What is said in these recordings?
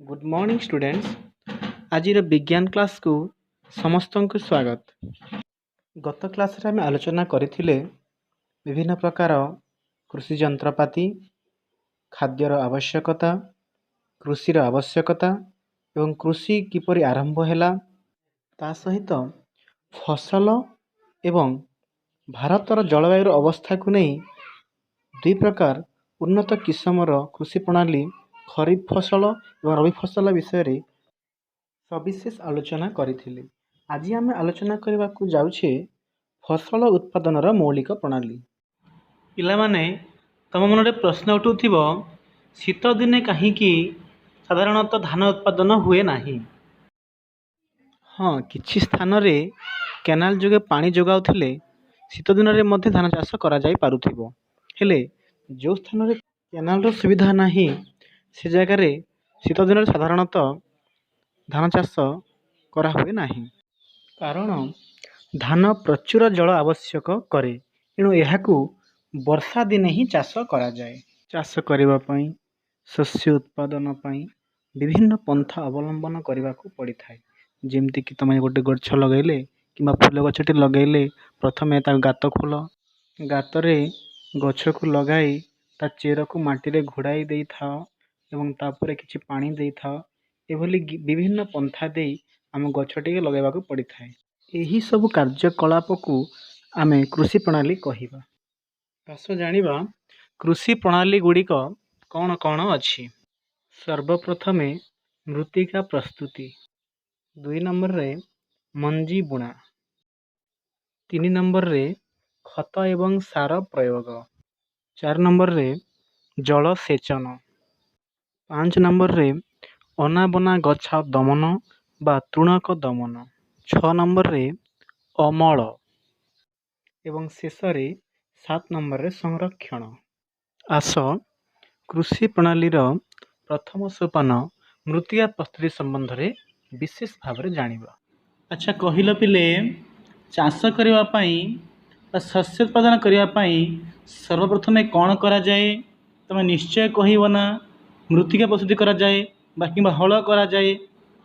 Good morning students. आज विज्ञान class को समस्त को स्वागत। गत क्लास रे आम आलोचना करथिले विभिन्न प्रकार कृषि जंत्रपाति, खाद्यर आवश्यकता, कृषिर आवश्यकता एवं कृषि किपरि आरंभ हैला ता सहित फसल एवं भारतर जलवायु अवस्था को नहीं दुई प्रकार उन्नत किस्मर कृषि प्रणाली खरीफ फसल और रबी फसल विषय रे सविशेष आलोचना करिथिले। आज आम आलोचना करने को जाउछे फसल उत्पादन मौलिक प्रणाली। पिला माने तम मन में प्रश्न उठुथिबो शीत दिने कहीं साधारणतः धान उत्पादन हुए नाही। हाँ, किछि स्थान रे केनाल जोगे पानी जोगाउथिले शीत दिन रे मध्य धान चाष करा जाई पारुथिबो। हेले जो स्थान रे केनाल रो सुविधा नाही से जगह रे शीत दिन रे साधारणतः धान चाष करा हुए नाही। कारण धान प्रचुर जल आवश्यक करे, एणु एहाकू वर्षा दिने ही चाष करा जाए। चाष करिबा पई शस्य उत्पादन पई विभिन्न पंथा अवलंबन करने को पड़ी थाए। जेमती कि तुम गोटे गछ लगैले कि फूल गछटी लगैले प्रथमे ता गात खोल, गातरे गछ को लगाई ता चेर को माटी रे घोड़ाई दे थाओ एवं तापर किछि पानी दे थाओ। एभली विभिन्न पंथा दे आम गछटी लगैबा को पड़ी थाए। एही सब कार्यकलाप को आमे कृषि प्रणाली कहिबा। आस जानिबा कृषि प्रणाली गुड़िक कौन कौन अछि। सर्वप्रथमे मृत्तिका प्रस्तुति, 2 नंबर रे मंजी बुणा, 3 नंबर रे खत एवं सार प्रयोग, 4 नंबर रे जल सेचन, 5 नंबर रे अनाबना गछा दमन बा तृणक दमन, 6 नंबर रे अमल एवं शेष रे 7 नंबर रे संरक्षण। आस कृषि प्रणाली प्रथम सोपान मृत्तिका प्रस्तुति संबंध में विशेष भाव में जानिबा। अच्छा कहिल पिले चाष करिबा पई बा शस्य उत्पादन करिबा पई सर्वप्रथमे कौन करा जाए? तमे निश्चय कहिबो ना मृत्तिका प्रस्तुति करा जाए बाकी हल करा जाए।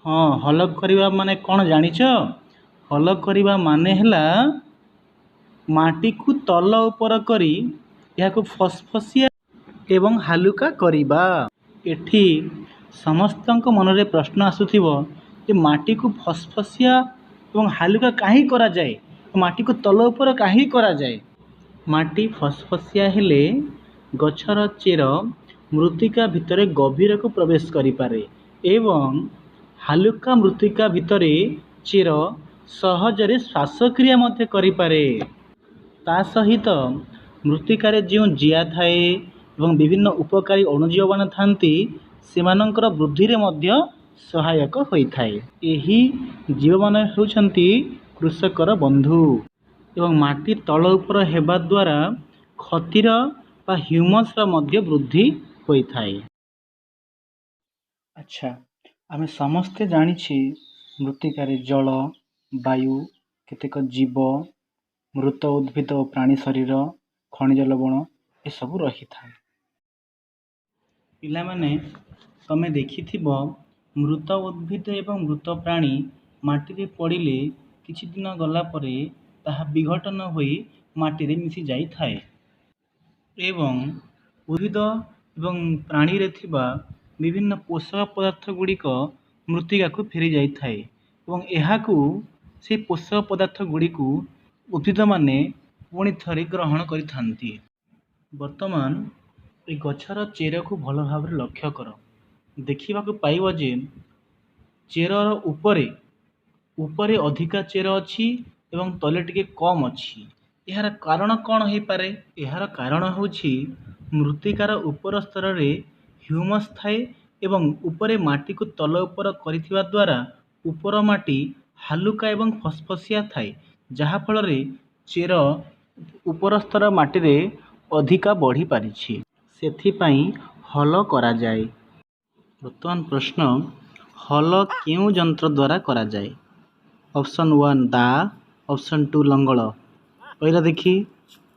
हाँ, हल करिबा माने कौन जानिछ? हल करिबा माने हला माटी को तल ऊपर करी याको फसफसिया एवं हालुका करिबा। एठी समस्तक मनरे प्रश्न आसुथिबो जे माटी को फसफसिया एवं हालुका काहे करा जाए, माटी को तल ऊपर काहे करा जाए? माटी फसफसिया हेले गछर चेर मृत्तिका भितरे गभीर को प्रवेश करि पारे एवं हालुका मृत्तिका भितरे चेर सहजरे श्वासक्रिया मध्य करि पारे। ता सहित मृत्तिकार जो जिया थाए एवं विभिन्न उपकारी अणुजीव मान थांती सेमानंकर वृद्धि रे मध्य सहायक होइथाए। एही जीव मान हेउछंती कृषकर बंधु एवं माटी तल ऊपर हेबा द्वारा खतिर बा ह्यूमस रा मध्य वृद्धि होइथाए। अच्छा, आमे समस्ते जानिछि मृत्तिकार जल, वायु, केतेक जीव, मृत उद्भिद और प्राणी शरीर, खनिज लवण ए सब रही था। पिला माने तमे देखिथिबो मृत उद्भिद एवं मृत प्राणी माटी रे पड़िले किछि दिन गला परे ताहा विघटन होई माटी रे मिसी जाई थाए एवं उद्भिद एवं प्राणी रे थिबा विभिन्न पोषक पदार्थ गुड़िक मृत्तिका को फेरी जाई थाए एवं एहाकू से पोषक पदार्थ गुड़िकू उद्भिद माने पुणी थरे ग्रहण करिथांती। वर्तमान ए गछर चेर को भल भाव लक्ष्य कर, देखा पाइब जे चेरर उपरे अधिका चेर अच्छी एवं तले टिके कम अच्छी। यार कारण कौन हो पारे? यार कारण होछि मृत्तिकार उपर स्तर रे ह्यूमस थाए एवं उपरे माटी को तल ऊपर करिथिबा द्वारा उपर माटी हालुका एवं फसफसिया थाए, जहा फल रे चेर उपर स्तर माटी रे अधिका बढ़ी पारिछि, सेथिपाई हल करा जाए। वर्तमान प्रश्न, हल केउ यंत्र द्वारा करा जाए? ऑप्शन 1 दा, ऑप्शन 2 लंगल। पहिला देखी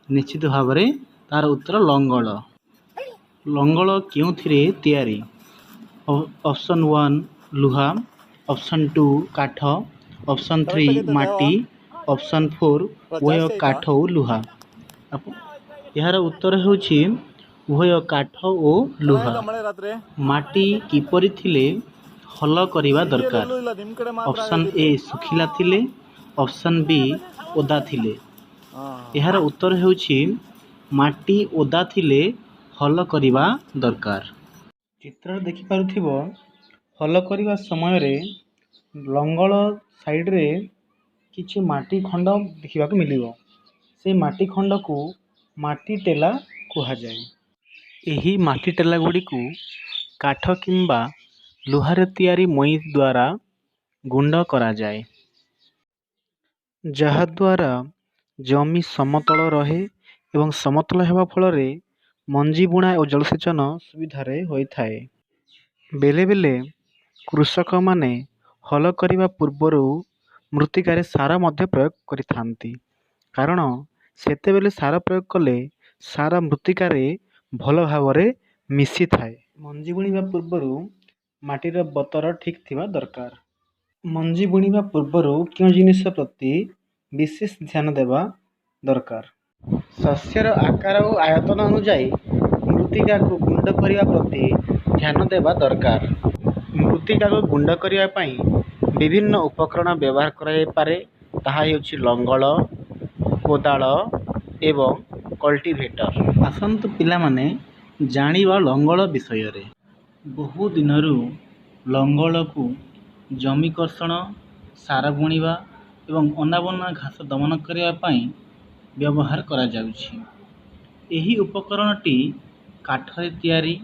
निश्चित भाव में तार उत्तर लंगल। लंगल केउथिरे तैयारी? ऑप्शन 1 लुहा, ऑप्शन 2 काठ, ऑप्शन 3 माटी, ऑप्शन 4 उभय काठ ओ लुहा। यार उत्तर ହେଉଛି उभय काठ ଓ ଲୁହା। ମାଟି କିପରି ଥିଲେ ହଲ କରିବା ଦରକାର? ଅପ୍ସନ୍ ଏ ଶୁଖିଲା ଥିଲେ, ଅପ୍ସନ୍ ବି ଓଦା ଥିଲେ। ଏହାର ଉତ୍ତର ହେଉଛି ମାଟି ଓଦା ଥିଲେ ହଲ କରିବା ଦରକାର। ଚିତ୍ରରେ ଦେଖିପାରୁଥିବ ହଲ କରିବା ସମୟରେ ଲଙ୍ଗଳ ସାଇଡ଼ରେ କିଛି ମାଟି ଖଣ୍ଡ ଦେଖିବାକୁ ମିଳିବ। ସେ ମାଟି ଖଣ୍ଡକୁ ମାଟି ଟେଲା କୁହାଯାଏ। ଏହି ମାଟି ଟେଲା ଗୁଡ଼ିକୁ କାଠ କିମ୍ବା ଲୁହାରେ ତିଆରି ମଇ ଦ୍ୱାରା ଗୁଣ୍ଡ କରାଯାଏ, ଯାହାଦ୍ୱାରା ଜମି ସମତଳ ରହେ ଏବଂ ସମତଳ ହେବା ଫଳରେ ମଞ୍ଜି ବୁଣା ଓ ଜଳସେଚନ ସୁବିଧାରେ ହୋଇଥାଏ। ବେଳେବେଳେ କୃଷକମାନେ ହଲ କରିବା ପୂର୍ବରୁ ମୃତ୍ତିକାରେ ସାର ମଧ୍ୟ ପ୍ରୟୋଗ କରିଥାନ୍ତି, କାରଣ ସେତେବେଳେ ସାର ପ୍ରୟୋଗ କଲେ ସାର ମୃତ୍ତିକାରେ ଭଲ ଭାବରେ ମିଶିଥାଏ। ମଞ୍ଜି ବୁଣିବା ପୂର୍ବରୁ ମାଟିର ବତର ଠିକ୍ ଥିବା ଦରକାର। ମଞ୍ଜି ବୁଣିବା ପୂର୍ବରୁ କେଉଁ ଜିନିଷ ପ୍ରତି ବିଶେଷ ଧ୍ୟାନ ଦେବା ଦରକାର? ଶସ୍ୟର ଆକାର ଓ ଆୟତନ ଅନୁଯାୟୀ ମୃତ୍ତିକାକୁ ଗୁଣ୍ଡ କରିବା ପ୍ରତି ଧ୍ୟାନ ଦେବା ଦରକାର। ମୃତ୍ତିକାକୁ ଗୁଣ୍ଡ କରିବା ପାଇଁ ବିଭିନ୍ନ ଉପକରଣ ବ୍ୟବହାର କରାଯାଇପାରେ। ତାହା ହେଉଛି ଲଙ୍ଗଳ, କୋଦାଳ ଏବଂ କଲ୍ଟିଭେଟର। ଆସନ୍ତୁ ପିଲାମାନେ ଜାଣିବା ଲଙ୍ଗଳ ବିଷୟରେ। ବହୁ ଦିନରୁ ଲଙ୍ଗଳକୁ ଜମି କର୍ଷଣ, ସାର ବୁଣିବା ଏବଂ ଅନାବନା ଘାସ ଦମନ କରିବା ପାଇଁ ବ୍ୟବହାର କରାଯାଉଛି। ଏହି ଉପକରଣଟି କାଠରେ ତିଆରି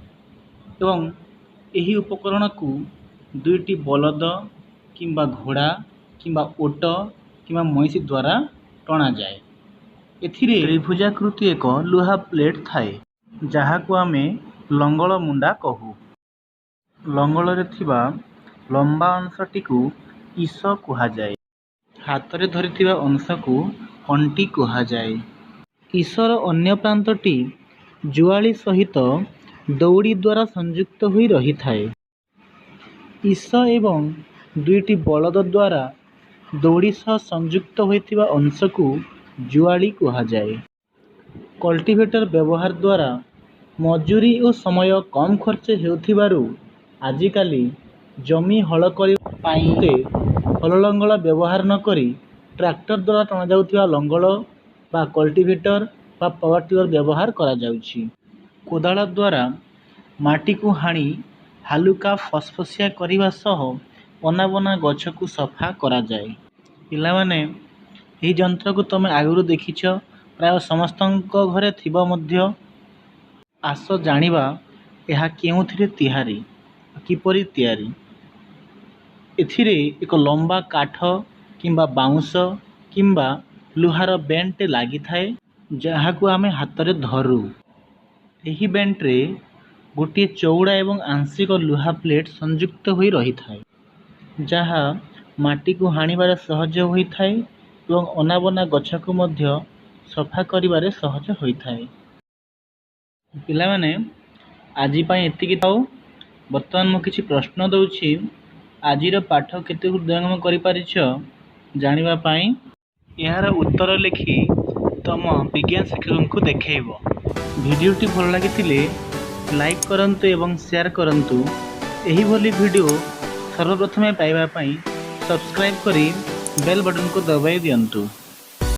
ଏବଂ ଏହି ଉପକରଣକୁ ଦୁଇଟି ବଳଦ କିମ୍ବା ଘୋଡ଼ା କିମ୍ବା ଓଟ କିମ୍ବା ମଇଁଷି ଦ୍ୱାରା ଟଣାଯାଏ। ଏଥିରେ ତ୍ରିଭୁଜାକୃତି ଏକ ଲୁହା ପ୍ଲେଟ୍ ଥାଏ, ଯାହାକୁ ଆମେ ଲଙ୍ଗଳ ମୁଣ୍ଡା କହୁ। ଲଙ୍ଗଳରେ ଥିବା ଲମ୍ବା ଅଂଶଟିକୁ ଇସ କୁହାଯାଏ। ହାତରେ ଧରିଥିବା ଅଂଶକୁ କଣ୍ଟି କୁହାଯାଏ। ଇସର ଅନ୍ୟ ପ୍ରାନ୍ତଟି ଜୁଆଳି ସହିତ ଦଉଡ଼ି ଦ୍ୱାରା ସଂଯୁକ୍ତ ହୋଇ ରହିଥାଏ। ଇସ ଏବଂ ଦୁଇଟି ବଳଦ ଦ୍ୱାରା ଦଉଡ଼ି ସହ ସଂଯୁକ୍ତ ହୋଇଥିବା ଅଂଶକୁ ଜୁଆଳି କୁହାଯାଏ। କଲ୍ଟିଭେଟର ବ୍ୟବହାର ଦ୍ୱାରା ମଜୁରୀ ଓ ସମୟ କମ୍ ଖର୍ଚ୍ଚ ହେଉଥିବାରୁ ଆଜିକାଲି ଜମି ହଳ କରିବା ପାଇଁ ହଳ ଲଙ୍ଗଳ ବ୍ୟବହାର ନ କରି ଟ୍ରାକ୍ଟର ଦ୍ୱାରା ଟଣାଯାଉଥିବା ଲଙ୍ଗଳ ବା କଲ୍ଟିଭେଟର ବା ପାୱାର ଟିଲର ବ୍ୟବହାର କରାଯାଉଛି। କୋଦାଳ ଦ୍ୱାରା ମାଟିକୁ ହାଣି ହାଲୁକା ଫସଫସିଆ କରିବା ସହ ଅନାବନା ଗଛକୁ ସଫା କରାଯାଏ। ପିଲାମାନେ ଏହି ଯନ୍ତ୍ରକୁ ତୁମେ ଆଗରୁ ଦେଖିଛ, ପ୍ରାୟ ସମସ୍ତଙ୍କ ଘରେ ଥିବ ମଧ୍ୟ। ଆସ ଜାଣିବା ଏହା କେଉଁଥିରେ ତିଆରି, କିପରି ତିଆରି। ଏଥିରେ ଏକ ଲମ୍ବା କାଠ କିମ୍ବା ବାଉଁଶ କିମ୍ବା ଲୁହାର ବେଣ୍ଟ ଲାଗିଥାଏ, ଯାହାକୁ ଆମେ ହାତରେ ଧରୁ। ଏହି ବେଣ୍ଟରେ ଗୋଟିଏ ଚଉଡ଼ା ଏବଂ ଆଂଶିକ ଲୁହା ପ୍ଲେଟ୍ ସଂଯୁକ୍ତ ହୋଇ ରହିଥାଏ, ଯାହା ମାଟିକୁ ହାଣିବାରେ ସହଜ ହୋଇଥାଏ ଏବଂ ଅନାବନା ଗଛକୁ ମଧ୍ୟ ସଫା କରିବାରେ ସହଜ ହୋଇଥାଏ। ପିଲାମାନେ ଆଜି ପାଇଁ ଏତିକି ଥାଉ। ବର୍ତ୍ତମାନ ମୁଁ କିଛି ପ୍ରଶ୍ନ ଦେଉଛି। ଆଜିର ପାଠ କେତେ ହୃଦୟଙ୍ଗମ କରିପାରିଛ ଜାଣିବା ପାଇଁ ଏହାର ଉତ୍ତର ଲେଖି ତମ ବିଜ୍ଞାନ ଶିକ୍ଷକଙ୍କୁ ଦେଖାଇବ। ଭିଡ଼ିଓଟି ଭଲ ଲାଗିଥିଲେ ଲାଇକ୍ କରନ୍ତୁ ଏବଂ ସେୟାର କରନ୍ତୁ। ଏହିଭଳି ଭିଡ଼ିଓ ସର୍ବପ୍ରଥମେ ପାଇବା ପାଇଁ ସବସ୍କ୍ରାଇବ୍ କରି ବେଲ୍ ବଟନକୁ ଦବାଇ ଦିଅନ୍ତୁ।